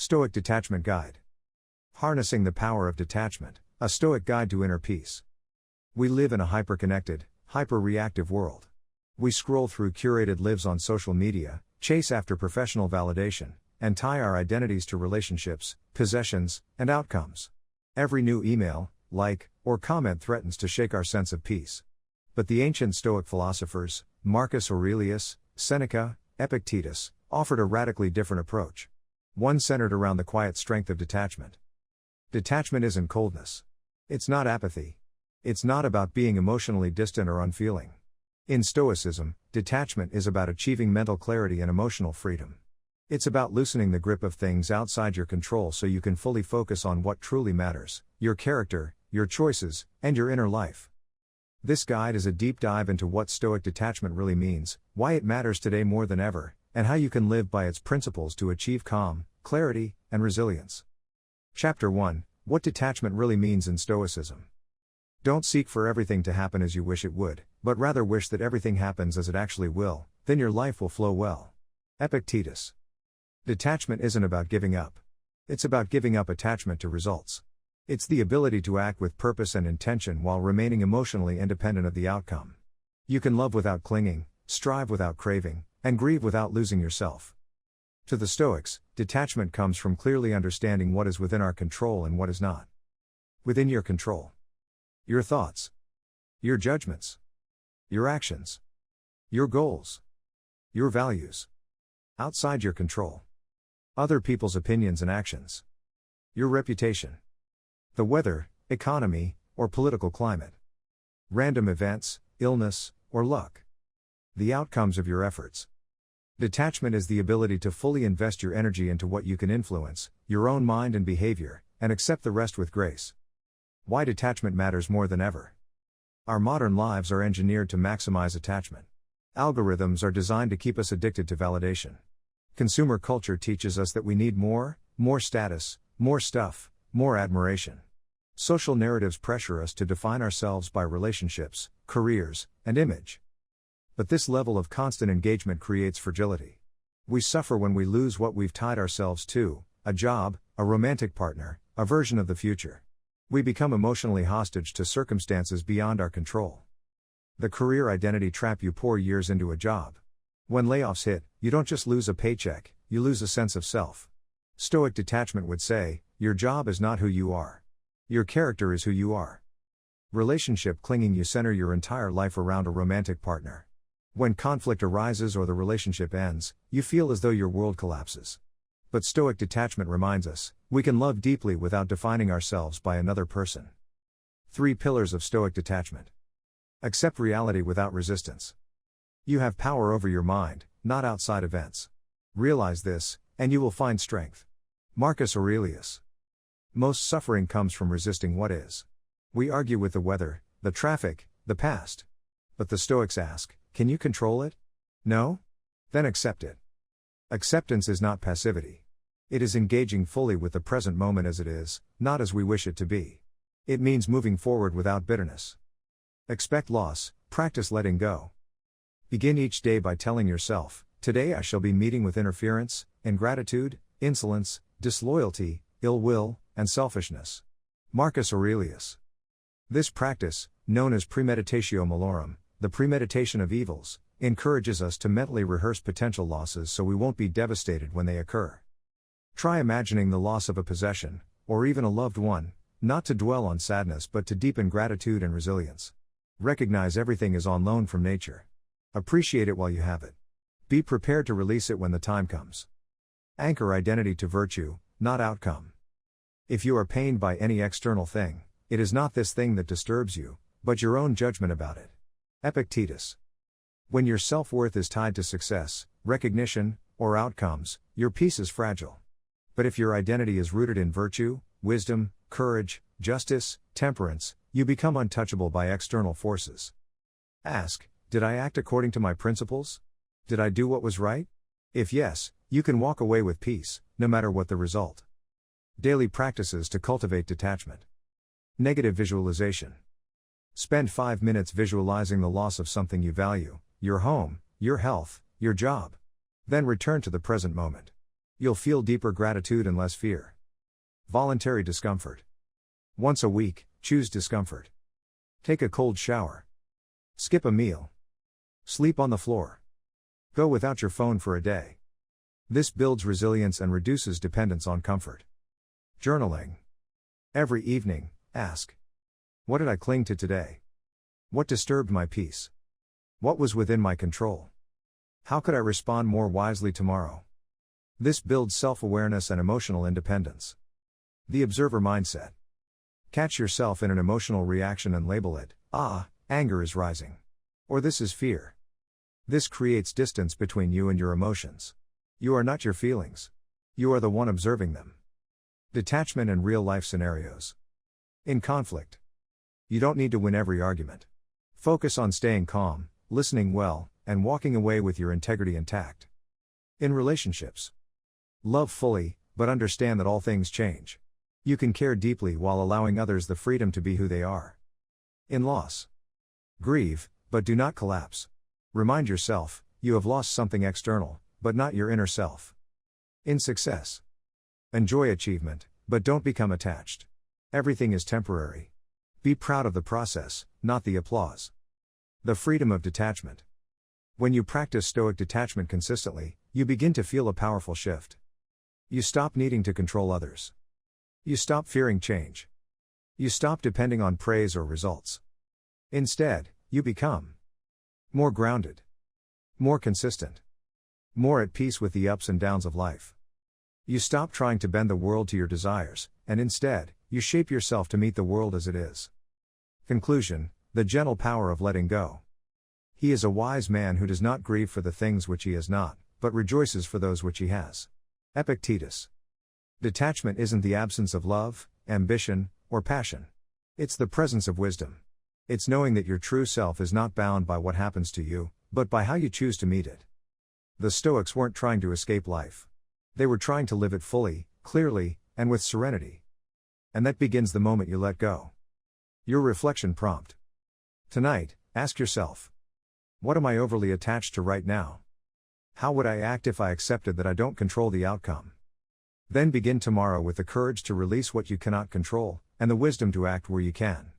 Stoic Detachment Guide. Harnessing the Power of Detachment, a Stoic Guide to Inner Peace. We live in a hyper-connected, hyper-reactive world. We scroll through curated lives on social media, chase after professional validation, and tie our identities to relationships, possessions, and outcomes. Every new email, like, or comment threatens to shake our sense of peace. But the ancient Stoic philosophers, Marcus Aurelius, Seneca, Epictetus, offered a radically different approach. One centered around the quiet strength of detachment. Detachment isn't coldness. It's not apathy. It's not about being emotionally distant or unfeeling. In Stoicism, detachment is about achieving mental clarity and emotional freedom. It's about loosening the grip of things outside your control so you can fully focus on what truly matters: your character, your choices, and your inner life. This guide is a deep dive into what Stoic detachment really means, why it matters today more than ever, and how you can live by its principles to achieve calm, clarity, and resilience. Chapter 1: What detachment really means in Stoicism. Don't seek for everything to happen as you wish it would, but rather wish that everything happens as it actually will, then your life will flow well. Epictetus. Detachment isn't about giving up. It's about giving up attachment to results. It's the ability to act with purpose and intention while remaining emotionally independent of the outcome. You can love without clinging, strive without craving, and grieve without losing yourself. To the Stoics, detachment comes from clearly understanding what is within our control and what is not. Within your control: your thoughts, your judgments, your actions, your goals, your values. Outside your control: other people's opinions and actions, your reputation, the weather, economy, or political climate, random events, illness, or luck, the outcomes of your efforts. Detachment is the ability to fully invest your energy into what you can influence, your own mind and behavior, and accept the rest with grace. Why detachment matters more than ever. Our modern lives are engineered to maximize attachment. Algorithms are designed to keep us addicted to validation. Consumer culture teaches us that we need more status, more stuff, more admiration. Social narratives pressure us to define ourselves by relationships, careers, and image. But this level of constant engagement creates fragility. We suffer when we lose what we've tied ourselves to: a job, a romantic partner, a version of the future. We become emotionally hostage to circumstances beyond our control. The career identity trap: you pour years into a job. When layoffs hit, you don't just lose a paycheck, you lose a sense of self. Stoic detachment would say, your job is not who you are. Your character is who you are. Relationship clinging: you center your entire life around a romantic partner. When conflict arises or the relationship ends, you feel as though your world collapses. But Stoic detachment reminds us, we can love deeply without defining ourselves by another person. 3 pillars of Stoic detachment. Accept reality without resistance. You have power over your mind, not outside events. Realize this, and you will find strength. Marcus Aurelius. Most suffering comes from resisting what is. We argue with the weather, the traffic, the past. But the Stoics ask, can you control it? No? Then accept it. Acceptance is not passivity. It is engaging fully with the present moment as it is, not as we wish it to be. It means moving forward without bitterness. Expect loss, practice letting go. Begin each day by telling yourself, today I shall be meeting with interference, ingratitude, insolence, disloyalty, ill will, and selfishness. Marcus Aurelius. This practice, known as premeditatio malorum, the premeditation of evils, encourages us to mentally rehearse potential losses so we won't be devastated when they occur. Try imagining the loss of a possession, or even a loved one, not to dwell on sadness but to deepen gratitude and resilience. Recognize everything is on loan from nature. Appreciate it while you have it. Be prepared to release it when the time comes. Anchor identity to virtue, not outcome. If you are pained by any external thing, it is not this thing that disturbs you, but your own judgment about it. Epictetus. When your self-worth is tied to success, recognition, or outcomes, your peace is fragile. But if your identity is rooted in virtue, wisdom, courage, justice, temperance, you become untouchable by external forces. Ask, did I act according to my principles? Did I do what was right? If yes, you can walk away with peace, no matter what the result. Daily practices to cultivate detachment. Negative visualization. Spend 5 minutes visualizing the loss of something you value: your home, your health, your job. Then return to the present moment. You'll feel deeper gratitude and less fear. Voluntary discomfort. Once a week, choose discomfort. Take a cold shower. Skip a meal. Sleep on the floor. Go without your phone for a day. This builds resilience and reduces dependence on comfort. Journaling. Every evening, ask: what did I cling to today? What disturbed my peace? What was within my control? How could I respond more wisely tomorrow? This builds self-awareness and emotional independence. The observer mindset. Catch yourself in an emotional reaction and label it: anger is rising. Or this is fear. This creates distance between you and your emotions. You are not your feelings. You are the one observing them. Detachment in real-life scenarios. In conflict. You don't need to win every argument. Focus on staying calm, listening well, and walking away with your integrity intact. In relationships. Love fully, but understand that all things change. You can care deeply while allowing others the freedom to be who they are. In loss. Grieve, but do not collapse. Remind yourself, you have lost something external, but not your inner self. In success. Enjoy achievement, but don't become attached. Everything is temporary. Be proud of the process, not the applause. The freedom of detachment. When you practice Stoic detachment consistently, you begin to feel a powerful shift. You stop needing to control others. You stop fearing change. You stop depending on praise or results. Instead, you become more grounded, more consistent, more at peace with the ups and downs of life. You stop trying to bend the world to your desires, and instead, you shape yourself to meet the world as it is. Conclusion: the gentle power of letting go. He is a wise man who does not grieve for the things which he has not, but rejoices for those which he has. Epictetus. Detachment isn't the absence of love, ambition, or passion. It's the presence of wisdom. It's knowing that your true self is not bound by what happens to you, but by how you choose to meet it. The Stoics weren't trying to escape life. They were trying to live it fully, clearly, and with serenity. And that begins the moment you let go. Your reflection prompt. Tonight, ask yourself: what am I overly attached to right now? How would I act if I accepted that I don't control the outcome? Then begin tomorrow with the courage to release what you cannot control, and the wisdom to act where you can.